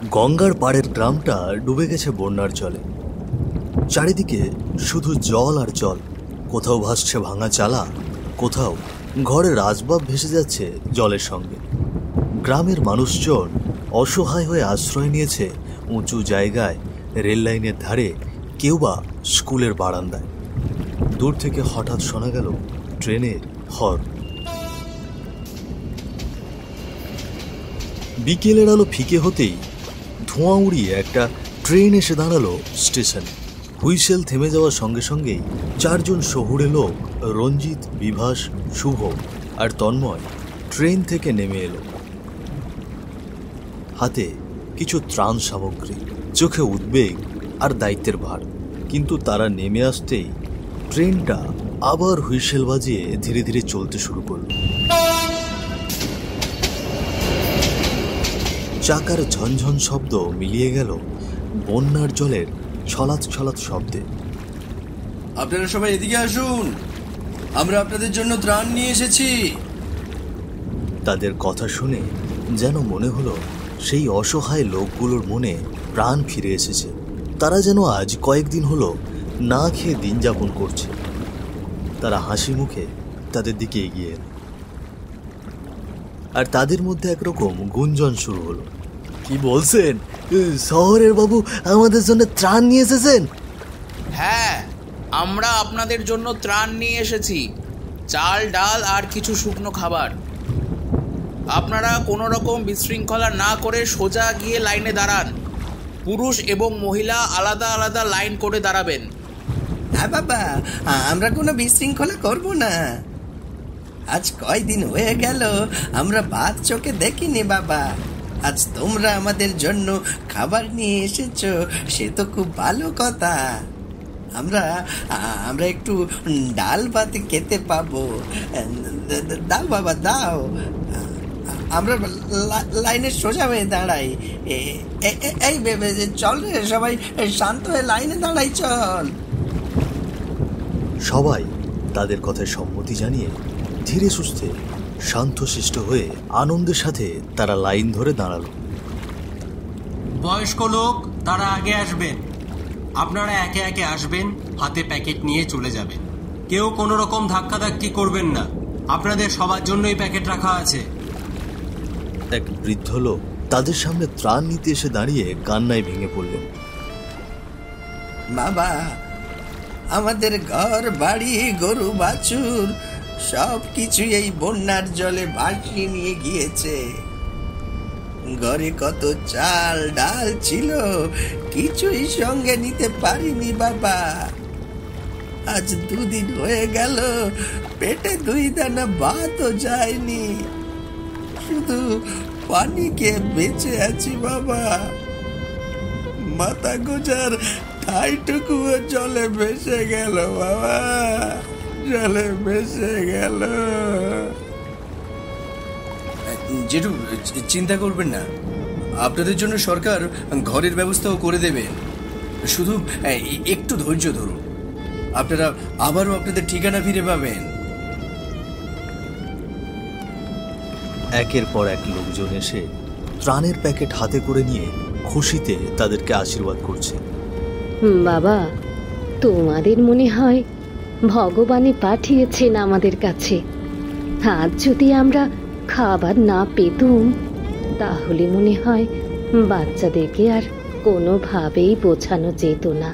গঙ্গার পাড়ের গ্রামটা ডুবে গেছে বন্যার জলে। চারিদিকে শুধু জল আর জল। কোথাও ভাসছে ভাঙা চালা, কোথাও ঘরের আসবাব ভেসে যাচ্ছে জলের সঙ্গে। গ্রামের মানুষজন অসহায় হয়ে আশ্রয় নিয়েছে উঁচু জায়গায়, রেল লাইনের ধারে, কেউ বা স্কুলের বারান্দায়। দূর থেকে হঠাৎ শোনা গেল ট্রেনের হর্ন। বিকেলের আলো ফিকে হতেই ধোঁয়া উড়িয়ে একটা ট্রেন এসে দাঁড়ালো স্টেশনে। হুইসেল থেমে যাওয়ার সঙ্গে সঙ্গেই চারজন শহুরে লোক, রঞ্জিত, বিভাস, শুভ আর তন্ময়, ট্রেন থেকে নেমে এলো। হাতে কিছু ত্রাণ সামগ্রী, চোখে উদ্বেগ আর দায়িত্বের ভার। কিন্তু তারা নেমে আসতেই ট্রেনটা আবার হুইসেল বাজিয়ে ধীরে ধীরে চলতে শুরু করল। চাকার ঝনঝন শব্দ মিলিয়ে গেল বন্যার জলের ছলাৎ ছলাৎ শব্দে। আপনারা সবাই এদিকে আসুন, আমরা আপনাদের জন্য ত্রাণ নিয়ে এসেছি। তাদের কথা শুনে যেন মনে হলো সেই অসহায় লোকগুলোর মনে প্রাণ ফিরে এসেছে। তারা যেন আজ কয়েকদিন হলো না খেয়ে দিন যাপন করছে। তারা হাসি মুখে তাদের দিকে এগিয়ে এল, আর তাদের মধ্যে একরকম গুঞ্জন শুরু হলো। কি বলছেন, শহরের বাবু আমাদের জন্য ত্রাণ নিয়ে এসেছেন? হ্যাঁ, আমরা আপনাদের জন্য ত্রাণ নিয়ে এসেছি, চাল, ডাল আর কিছু শুকনো খাবার। আপনারা কোনো রকম বিশৃঙ্খলা না করে সোজা গিয়ে লাইনে দাঁড়ান। পুরুষ এবং মহিলা আলাদা আলাদা লাইন করে দাঁড়াবেন। হ্যাঁ বাবা, আমরা কোনো বিশৃঙ্খলা করব না। আজ কয়দিন হয়ে গেল আমরা ভাত চোখে দেখিনি বাবা। আজ তোমরা আমাদের জন্য খাবার নিয়ে এসেছো, সে তো খুব ভালো কথা। আমরা একটু ডাল ভাত খেতে পাবো। দাও বাবা দাও। আমরা লাইনে সোজা হয়ে দাঁড়াই। এই চল রে সবাই, শান্ত হয়ে লাইনে দাঁড়াই, চল। সবাই তাদের কথায় সম্মতি জানিয়ে ধীরে সুস্থে শান্তশিষ্ট হয়ে আনন্দের সাথে তারা লাইন ধরে দাঁড়ালো। বয়স্ক লোক তারা আগে আসবেন, আপনারা একে একে আসবেন, হাতে প্যাকেট নিয়ে চলে যাবেন। কেউ কোনো রকম ধাক্কাধাক্কি করবেন না, আপনাদের সবার জন্যই প্যাকেট রাখা আছে। এক বৃদ্ধ লোক তাদের সামনে ত্রাণ নিতে এসে দাঁড়িয়ে কান্নায় ভেঙে পড়লেন। বাবা, আমাদের ঘর বাড়ি, গরু বাছুর সব কিছু এই বন্যার জলে ভাসিয়ে নিয়ে গিয়েছে। ঘরে কত চাল ডাল ছিল, কিছুই সঙ্গে নিতে পারিনি বাবা। আজ 2 দিন হয়ে গেল, পেটে 2 দানা ভাতও যায়নি, শুধু পানি খেয়ে বেঁচে আছি বাবা। মাথা গোজার ঠাইটুকু জলে ভেসে গেল বাবা, জলে ভেসে গেল। জেঠু, চিন্তা করবেন না, আপনাদের জন্য সরকার ঘরের ব্যবস্থাও করে দেবে। শুধু একটু ধৈর্য ধরুন, আপনারা আবারও আপনাদের ঠিকানা ফিরে পাবেন। একের পর এক লোকজন এসে ত্রাণের প্যাকেট হাতে করে নিয়ে খুশিতে তাদেরকে আশীর্বাদ করছে। বাবা, তোমাদের মনে হয় ভগবানই পাঠিয়েছেন আমাদের কাছে। আজ যদি আমরা খাবার না পেতুম, তাহলে মনে হয় বাচ্চাদেরকে আর কোনোভাবেই বোঝানো যেত না।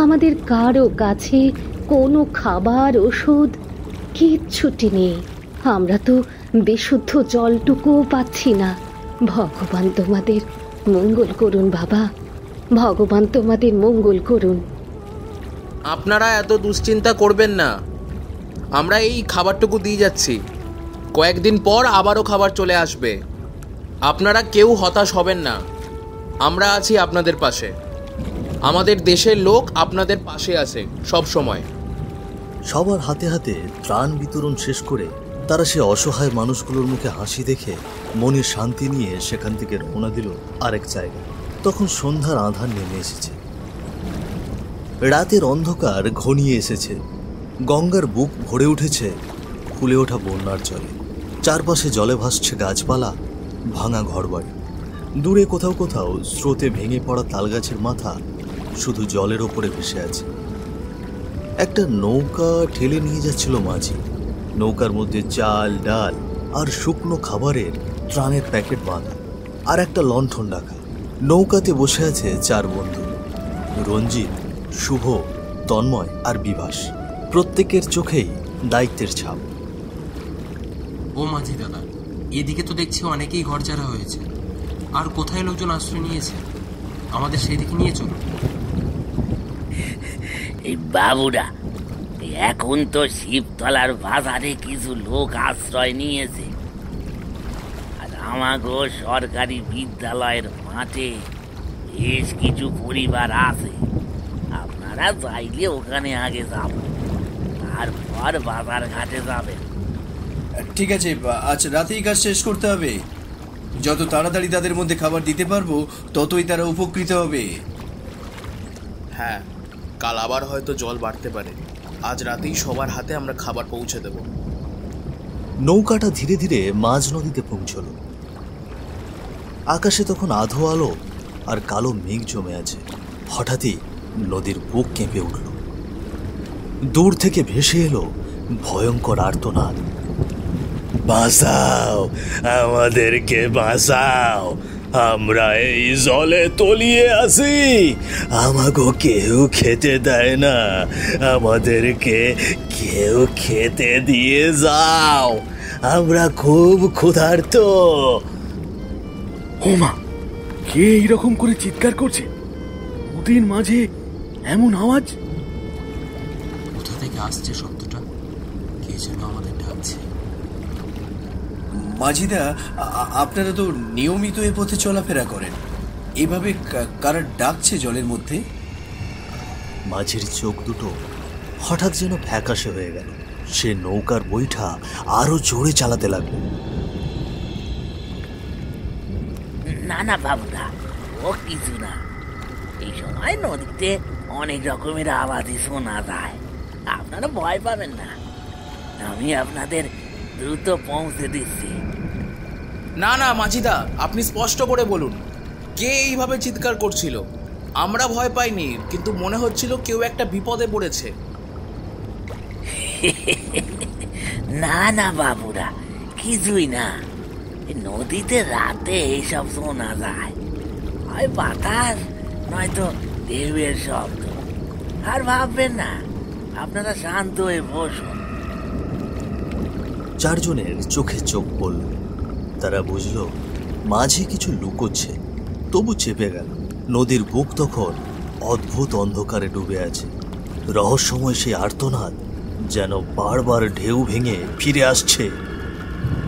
আমাদের কারো কাছে কোনো খাবার, ওষুধ কিচ্ছুটি নেই। আমরা তো বিশুদ্ধ জলটুকুও পাচ্ছি না। ভগবান তোমাদের মঙ্গল করুন বাবা, ভগবান তোমাদের মঙ্গল করুন। আপনারা এত দুশ্চিন্তা করবেন না, আমরা এই খাবারটুকু দিয়ে যাচ্ছি। কয়েকদিন পর আবারও খাবার চলে আসবে। আপনারা কেউ হতাশ হবেন না, আমরা আছি আপনাদের পাশে। আমাদের দেশের লোক আপনাদের পাশে আছে সব সময়। সবার হাতে হাতে ত্রাণ বিতরণ শেষ করে তারা সে অসহায় মানুষগুলোর মুখে হাসি দেখে মনের শান্তি নিয়ে সেখান থেকে রওনা দিল আরেক জায়গায়। তখন সন্ধ্যার আঁধার নেমে এসেছে, রাতের অন্ধকার ঘনিয়ে এসেছে। গঙ্গার বুক ভরে উঠেছে ফুলে ওঠা বন্যার জলে। চারপাশে জলে ভাসছে গাছপালা, ভাঙা ঘরবাড়ি। দূরে কোথাও কোথাও স্রোতে ভেঙে পড়া তালগাছের মাথা শুধু জলের ওপরে ভেসে আছে। একটা নৌকা ঠেলে নিয়ে যাচ্ছিল মাঝি। নৌকার মধ্যে চাল, ডাল আর শুকনো খাবারের ত্রাণের প্যাকেট বাঁধা, আর একটা লণ্ঠন রাখা। নৌকাতে বসে আছে 4 বন্ধু, রঞ্জিত, শুভ, তন্ময় আর বিভাস। প্রত্যেকের চোখেই দায়িত্বের ছাপ। ও মাঝি দাদা, এদিকে তো দেখছি অনেকেই ঘর ছাড়া হয়েছে। আর কোথায় লোকজন আশ্রয় নিয়েছে, আমাদের সেই দিকে নিয়ে চলুন। এই বাবুরা, এখন তো শিবতলার বাজারে কিছু লোক আশ্রয় নিয়েছে, আর আমাগো সরকারি বিদ্যালয়ের মাঠে বেশ কিছু পরিবার আছে। আপনারা চাইলে ওখানে আগে যাব, তারপর বাজার ঘাটে যাবেন। ঠিক আছে, আজ রাতেই কাজ শেষ করতে হবে। যত তাড়াতাড়ি তাদের মধ্যে খাবার দিতে পারবো ততই তারা উপকৃত হবে। হ্যাঁ, কাল আবার হয়তো জল বাড়তে পারে। আজ রাতেই সবার হাতে আমরা খাবার পৌঁছে দেব। নৌকাটা ধীরে ধীরে মাঝ নদীতে পৌঁছল। আকাশে তখন আধো আলো আর কালো মেঘ জমে আছে। হঠাৎই নদীর বুক কেঁপে উঠল। দূর থেকে ভেসে এলো ভয়ঙ্কর আর্তনাদ। বাঁচাও, আমাদেরকে বাঁচাও, আমরা এই জলে তলিয়ে আছি, আমাগো কেউ খেতে দেয় না, আমাদেরকে কেউ খেতে দিয়ে যাও, আমরা খুব ক্ষুধার্ত। ওমা, কে এইরকম করে চিৎকার করছে? নদীর মাঝে এমন আওয়াজ! কোথা থেকে আসছে শব্দটা? কে যেন আমাদের ডাকছে। মাঝিদা, আপনারা তো নিয়মিত এ পথে চলাফেরা করেন, এভাবে কারা ডাকছে জলের মধ্যে? মাঝির চোখ দুটো হঠাৎ যেন ফ্যাকাশে হয়ে গেল। সে নৌকার বৈঠা আরো জোরে চালাতে লাগলো। না না বাবুরা, ও কিছু না। এই সময় নদীতে অনেক রকমের আওয়াজই শোনা যায়, আপনারা ভয় পাবেন না। আমি আপনাদের দ্রুত পৌঁছে দিচ্ছি। না না মাঝিদা, আপনি স্পষ্ট করে বলুন, কে এইভাবে চিৎকার করছিল? আমরা ভয় পাইনি, কিন্তু মনে হচ্ছিল কেউ একটা বিপদে পড়েছে। না না বাবুরা, কিছুই না। নদীতে রাতে এইসব শোনা যায়, হয় বাতাস নয়তো ঢেউয়ের শব্দ। আর ভাববেন না, আপনারা শান্ত হয়ে বসুন। 4 জনের চোখে চোখ পড়ল। তারা বুঝল মাঝে কিছু লুকোচ্ছে, তবু চেপে গেল। নদীর বুক তখন অদ্ভুত অন্ধকারে ডুবে আছে। রহস্যময় সেই আর্তনাদ যেন বারবার ঢেউ ভেঙে ফিরে আসছে।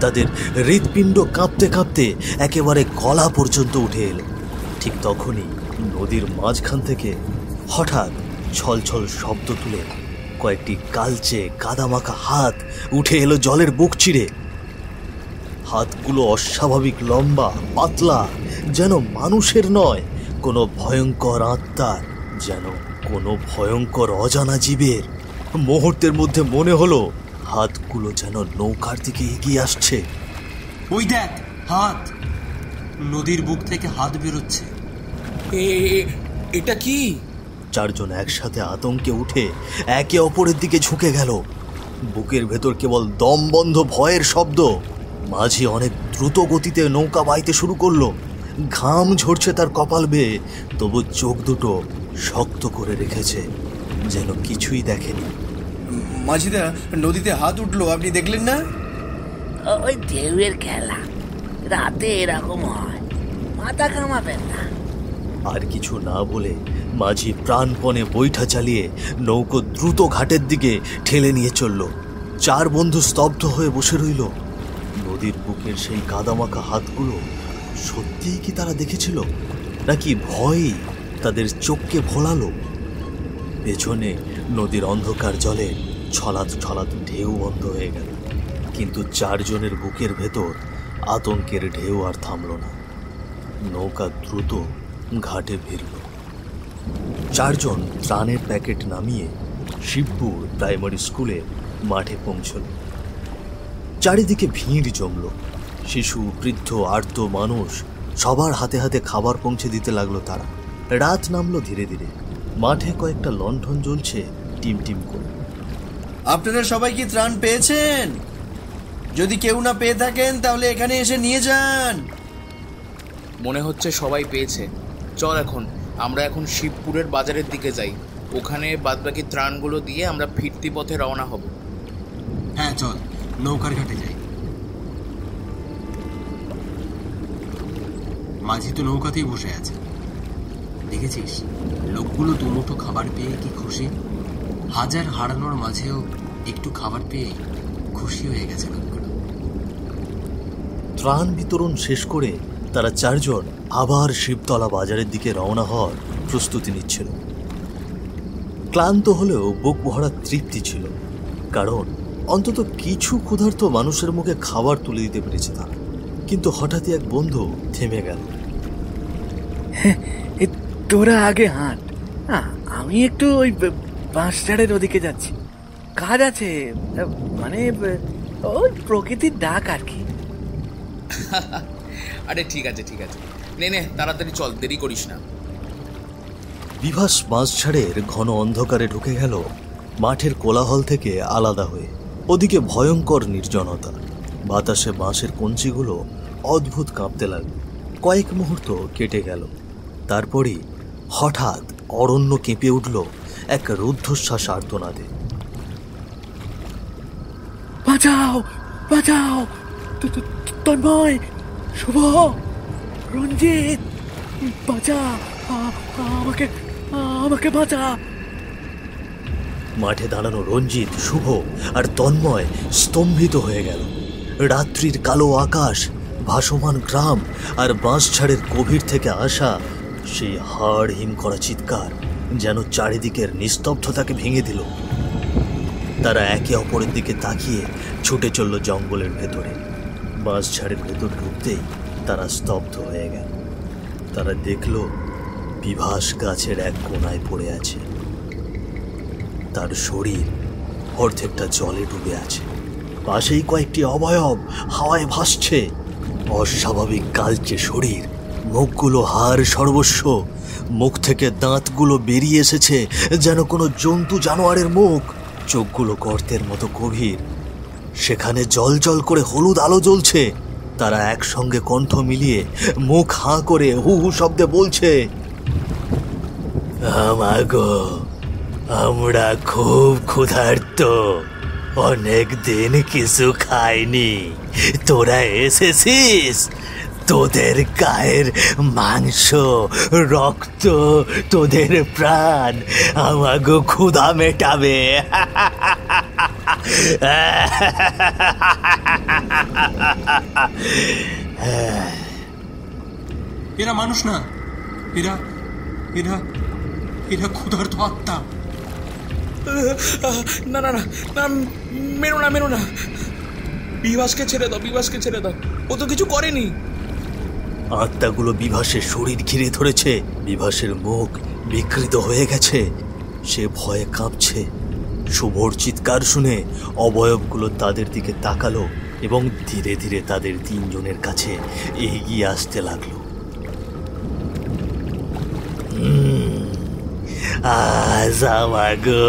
তাদের হৃৎপিণ্ড কাঁপতে কাঁপতে একেবারে গলা পর্যন্ত উঠে এলো। ঠিক তখনই নদীর মাঝখান থেকে হঠাৎ ছলছল শব্দ তুলে কয়েকটি কালচে কাদামাখা হাত উঠে এলো জলের বুক চিরে। হাতগুলো অস্বাভাবিক লম্বা, পাতলা, যেন মানুষের নয়, কোনো ভয়ঙ্কর আত্মার, যেন কোনো ভয়ঙ্কর অজানা জীবের। মুহূর্তের মধ্যে মনে হলো হাতগুলো যেন নৌকার দিকে এগিয়ে আসছে। ওই দেখ, হাত! নদীর বুক থেকে হাত বেরোচ্ছে। এটা কি? 4 জন একসাথে আতঙ্কে উঠে একে অপরের দিকে ঝুঁকে গেল। বুকের ভেতর কেবল দমবন্ধ ভয়ের শব্দ। মাঝি অনেক দ্রুত গতিতে নৌকা বাইতে শুরু করলো। ঘাম ঝরছে তার কপাল বেয়ে, তবু চোখ দুটো শক্ত করে রেখেছে, যেন কিছুই দেখেনি। মাঝিদা, নদীতে হাত উঠলো, আপনি দেখলেন না? ওই ঢেউয়ের খেলা, রাতে এরকম হয়, মাথা ঘামাবেন না। আর কিছু না বলে মাঝি প্রাণপণে বৈঠা চালিয়ে নৌকো দ্রুত ঘাটের দিকে ঠেলে নিয়ে চলল। 4 বন্ধু স্তব্ধ হয়ে বসে রইল। নদীর বুকের সেই কাদামাখা হাতগুলো সত্যিই কি তারা দেখেছিল, নাকি ভয়ই তাদের চোখকে ভোলালো? পেছনে নদীর অন্ধকার জলে ছলাৎ ছলাৎ ঢেউ বন্ধ হয়ে গেল, কিন্তু 4 জনের বুকের ভেতর আতঙ্কের ঢেউ আর থামল না। নৌকা দ্রুত ঘাটে ভিড়ল। 4 জন ত্রাণের প্যাকেট নামিয়ে শিবপুর প্রাইমারি স্কুলে মাঠে পৌঁছল। চারিদিকে ভিড় জমল। শিশু, বৃদ্ধ, আর্ত মানুষ সবার হাতে হাতে খাবার পৌঁছে দিতে লাগলো তারা। রাত নামলো ধীরে ধীরে। মাঠে কয়েকটা লণ্ঠন জ্বলছে টিম টিম করে। আপনারা সবাই কি ত্রাণ পেয়েছেন? যদি কেউ না পেয়ে থাকেন তাহলে এখানে এসে নিয়ে যান। মনে হচ্ছে সবাই পেয়েছে। চল আমরা এখন শিবপুরের বাজারের দিকে যাই। ওখানে বাদবাকি ত্রাণগুলো দিয়ে আমরা ফিরতি পথে রওনা হব। হ্যাঁ চল, নৌকার ঘাটে যাই। মাঝি তো নৌকাতেই বসে আছে, দেখেছিস? লোকগুলো দুমুঠো খাবার পেয়ে কি খুশি। হাজার হারানোর মাঝেও একটু খাবার পেয়ে খুশি হয়ে গেছে লোকগুলো। ত্রাণ বিতরণ শেষ করে তারা চারজন আবার শিবতলা বাজারের দিকে রওনা হওয়ার প্রস্তুতি নিচ্ছিল। ক্লান্ত হলেও বুক ভরা তৃপ্তি ছিল, কারণ অন্তত কিছু ক্ষুধার্ত মানুষের মুখে খাবার তুলে দিতে পেরেছে তারা। কিন্তু হঠাৎই এক বন্ধু থেমে গেল। তোরা আগে হাঁট, আমি একটু ওই বাঁশঝাড়ের ওদিকে যাচ্ছি, কাজ আছে, মানে ওই প্রকৃতির ডাক আর কি। আরে ঠিক আছে নে তাড়াতাড়ি চল, দেরি করিস না। বিভাস বাঁশঝাড়ের ঘন অন্ধকারে ঢুকে গেল মাঠের কোলাহল থেকে আলাদা হয়ে। ওদিকে ভয়ঙ্কর নির্জনতা। বাতাসে বাঁশের কঞ্চিগুলো অদ্ভুত কাঁপতে লাগলো। কয়েক মুহূর্ত কেটে গেল। তারপরই হঠাৎ অরণ্য কেঁপে উঠল এক রুদ্ধশ্বাস আর্তনাদে। বাঁচাও বাঁচাও, তন্ময়, শুভ, রঞ্জিত, বাঁচা, আমাকে বাঁচা। মাঠে দাঁড়ানো রঞ্জিত, শুভ আর তন্ময় স্তম্ভিত হয়ে গেল। রাত্রির কালো আকাশ, ভাসমান গ্রাম আর বাঁশঝাড়ের গভীর থেকে আসা সেই হাড় হিম করা চিৎকার যেন চারিদিকের নিস্তব্ধতাকে ভেঙে দিল। তারা একে অপরের দিকে তাকিয়ে ছুটে চলল জঙ্গলের ভেতরে। বাঁশঝাড়ের ভেতর ঢুকতেই তারা স্তব্ধ হয়ে গেল। তারা দেখল বিভাস গাছের এক কোণায় পড়ে আছে। তার শরীর অর্ধেকটা জলে ডুবে আছে। পাশেই কয়েকটি অবয়ব হাওয়ায় ভাসছে। অস্বাভাবিক কালচে শরীর, মুখগুলো হাড় সর্বস্ব, মুখ থেকে দাঁতগুলো বেরিয়ে এসেছে যেন কোনো জন্তু জানোয়ারের মুখ। চোখগুলো গর্তের মতো গভীর, সেখানে জল জল করে হলুদ আলো জ্বলছে। তারা একসঙ্গে কণ্ঠ মিলিয়ে মুখ হাঁ করে হু হু শব্দে বলছে, আমাগো, আমরা খুব ক্ষুধার্ত, অনেক দিন কিছু খাইনি। তোরা এসেছিস, তোদের গায়ের মাংস, রক্ত, তোদের প্রাণ আমাগো ক্ষুধা মেটাবে। এরা মানুষ না, এরা এরা এরা ক্ষুধার্ত আত্মা। না না না না, মেরো না, বিভাসকে ছেড়ে দাও, ও তো কিছু করেনি। আত্মাগুলো বিভাসের শরীর ঘিরে ধরেছে। বিভাসের মুখ বিকৃত হয়ে গেছে, সে ভয়ে কাঁপছে। শুভর চিৎকার শুনে অবয়বগুলো তাদের দিকে তাকালো এবং ধীরে ধীরে তাদের তিনজনের কাছে এগিয়ে আসতে লাগলো। আজ আমাগো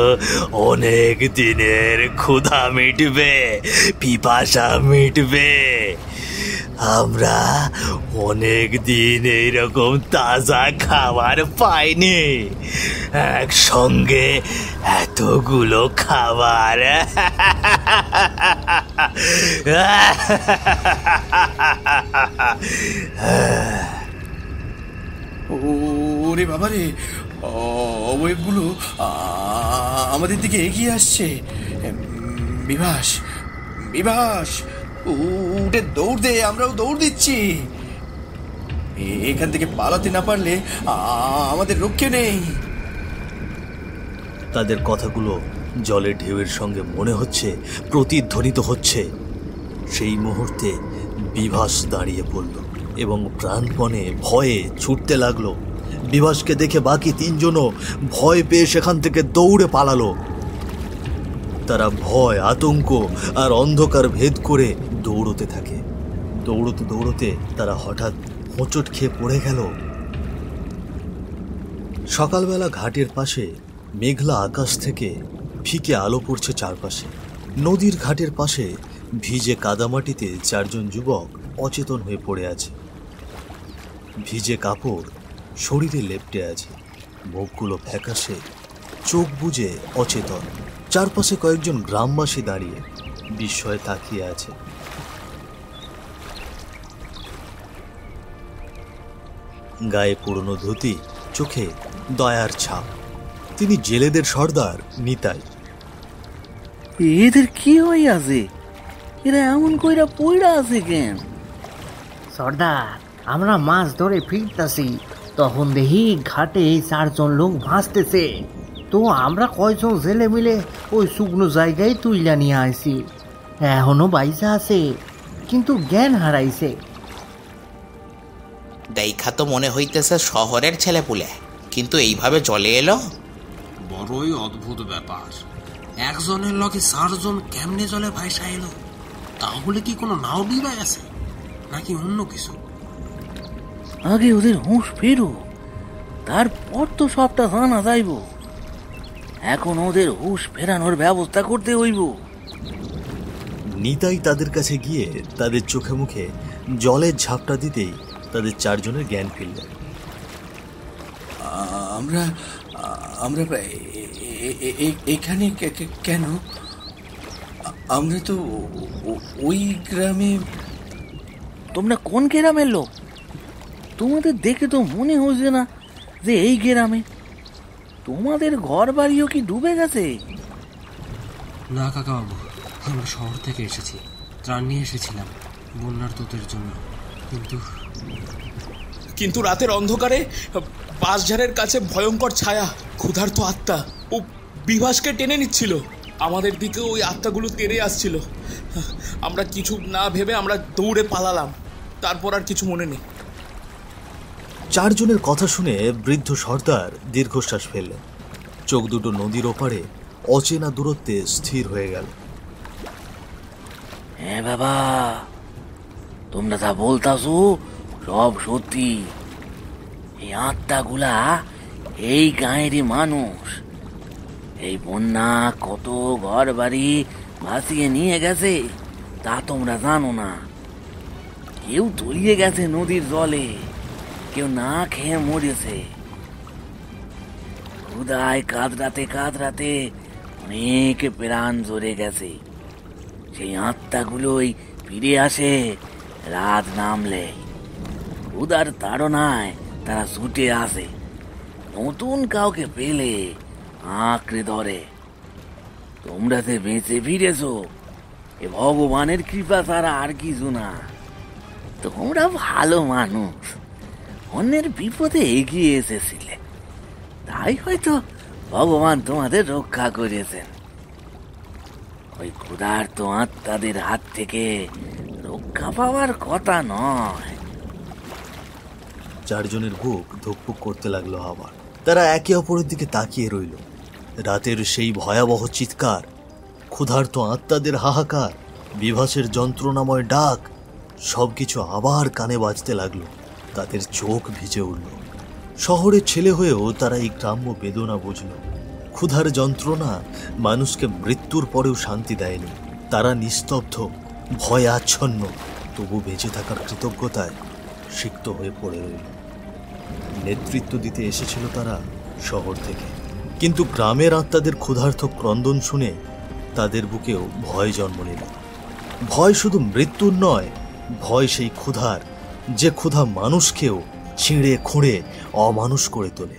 অনেক দিনের ক্ষুধা মিটবে, পিপাসা মিটবে। আমরা অনেক দিন এইরকম তাজা খাবার পাইনি, একসঙ্গে এতগুলো খাবার। ওরে বাবারে, অবয়বগুলো আমাদের দিকে এগিয়ে আসছে। বিভাস, উঠে দৌড় দে, আমরাও দৌড় দিচ্ছি। এখান থেকে পালাতে না পারলে আমাদের রক্ষে নেই। তাদের কথাগুলো জলের ঢেউয়ের সঙ্গে মনে হচ্ছে প্রতিধ্বনিত হচ্ছে। সেই মুহূর্তে বিভাস দাঁড়িয়ে পড়ল এবং প্রাণপণে ভয়ে ছুটতে লাগলো। বিভাসকে দেখে বাকি তিনজনও ভয় পেয়ে সেখান থেকে দৌড়ে পালালো। তারা ভয়, আতঙ্ক আর অন্ধকার ভেদ করে দৌড়তে থাকে। দৌড়তে তারা হঠাৎ হোঁচট খেয়ে পড়ে গেল। সকালবেলা ঘাটের পাশে মেঘলা আকাশ থেকে ফিকে আলো পড়ছে চারপাশে। নদীর ঘাটের পাশে ভিজে কাদামাটিতে 4 জন যুবক অচেতন হয়ে পড়ে আছে। ভিজে কাপড় শরীরে লেপ্টে আছে, মুখগুলো ফ্যাকাশে, চোখ বুজে অচেতন। চারপাশে কয়েকজন গ্রামবাসী দাঁড়িয়ে বিস্ময়ে তাকিয়ে আছে। গায়ে পুরনো ধুতি, চোখে দয়ার ছাপ। তিনি জেলেদের সর্দার নিতাই। এদের কি হই আছে? এরা এমন কইরা পইড়া আছে কেন? সর্দার, আমরা মাছ ধরে ফিরতাছি, তখন দেখি ঘাটে 4 জন লোক ভাসতেছে। তো আমরা কয়জন জেলে মিলে ওই শুকনো জায়গায় তুইলা নিয়ে আইছি। এখনো বাইসা আছে, কিন্তু জ্ঞান হারাইছে। দেখা তো মনে হইতেছে শহরের ছেলেপুলে, কিন্তু এইভাবে চলে এলো। বড়ই অদ্ভুত ব্যাপার। একজনের লগে 4 জন কেমনে জলে ভাইসা এলো? তাহলে কি কোনো নাও ডিবাই আছে নাকি অন্য কিছু? আগে ওদের হুঁশ ফেরো, তারপর তো সবটা জানা যাইব। এখন ওদের হুঁশ ফেরানোর ব্যবস্থা করতে হইব। নিতাই তাদের কাছে গিয়ে তাদের চোখে মুখে জলের ঝাপটা দিতেই তাদের 4 জনের জ্ঞান ফিরল। আমরা আমরা এখানে কেন? আমরা তো ওই গ্রামে। তোমরা কোন গ্রামের লোক? তোমাদের দেখে তো মনে হচ্ছে না যে এই গ্রামে। তোমাদের ঘর বাড়িও কি ডুবে গেছে? না কাকাবাবু, আমরা শহর থেকে এসেছি, ত্রাণ নিয়ে এসেছিলাম বন্যার তোদের জন্য। কিন্তু রাতের অন্ধকারে বাঁশঝাড়ের কাছে ভয়ঙ্কর ছায়া, ক্ষুধার্ত আত্মা ও বিভাসকে টেনে নিচ্ছিল। আমাদের দিকে ওই আত্মাগুলো তেড়ে আসছিল। আমরা কিছু না ভেবে আমরা দৌড়ে পালালাম। তারপর আর কিছু মনে নেই। 4 জনের কথা শুনে বৃদ্ধ সর্দার দীর্ঘশ্বাস ফেললেন। চোখ দুটো নদীর ওপারে অচেনা দূরত্বে স্থির হয়ে গেল। হ্যাঁ বাবা, তোমরা যা বলতাছো সব সত্যি। এই আত্মাগুলা এই গাঁয়েরই মানুষ। এই বন্যা কত ঘর বাড়ি ভাসিয়ে নিয়ে গেছে তা তোমরা জানো না। কেউ তলিয়ে গেছে নদীর জলে, কেউ না খেয়ে মরেছে। ক্ষুধায় কাঁদরাতে কাঁদরাতে অনেক প্রাণ ঝরে গেছে। সেই আত্মাগুলোই ফিরে আসে রাত নামলে। ক্ষুধার তাড়নায় তারা ছুটে আসে, নতুন কাউকে পেলে আঁকড়ে ধরে। তোমরা যে বেঁচে ফিরেছো এ ভগবানের কৃপা ছাড়া আর কিছু না। তোমরা ভালো মানুষ, অন্যের বিপদে এগিয়ে এসেছিলে, তাই হয়তো ভগবান তোমাদের রক্ষা করেছেন। ওই ক্ষুধার্ত আত্মাদের হাত থেকে রক্ষা পাওয়ার কথা নয়। 4 জনের বুক ধুকপুক করতে লাগলো আবার। তারা একে অপরের দিকে তাকিয়ে রইল। রাতের সেই ভয়াবহ চিৎকার, ক্ষুধার্ত আত্মাদের হাহাকার, বিভাসের যন্ত্রণাময় ডাক, সবকিছু আবার কানে বাজতে লাগলো। তাদের চোখ ভিজে উঠল। শহরের ছেলে হয়েও তারা এই গ্রাম্য বেদনা বুঝল। ক্ষুধার যন্ত্রণা মানুষকে মৃত্যুর পরেও শান্তি দেয়নি। তারা নিস্তব্ধ, ভয় আচ্ছন্ন, তবু বেঁচে থাকার কৃতজ্ঞতায় সিক্ত হয়ে পড়ে রইল। নেতৃত্ব দিতে এসেছিল তারা শহর থেকে, কিন্তু গ্রামের আত্মাদের ক্ষুধার্ত ক্রন্দন শুনে তাদের বুকেও ভয় জন্ম নিল। ভয় শুধু মৃত্যুর নয়, ভয় সেই ক্ষুধার, যে ক্ষুধা মানুষকেও ছিঁড়ে খুঁড়ে অমানুষ করে তোলে।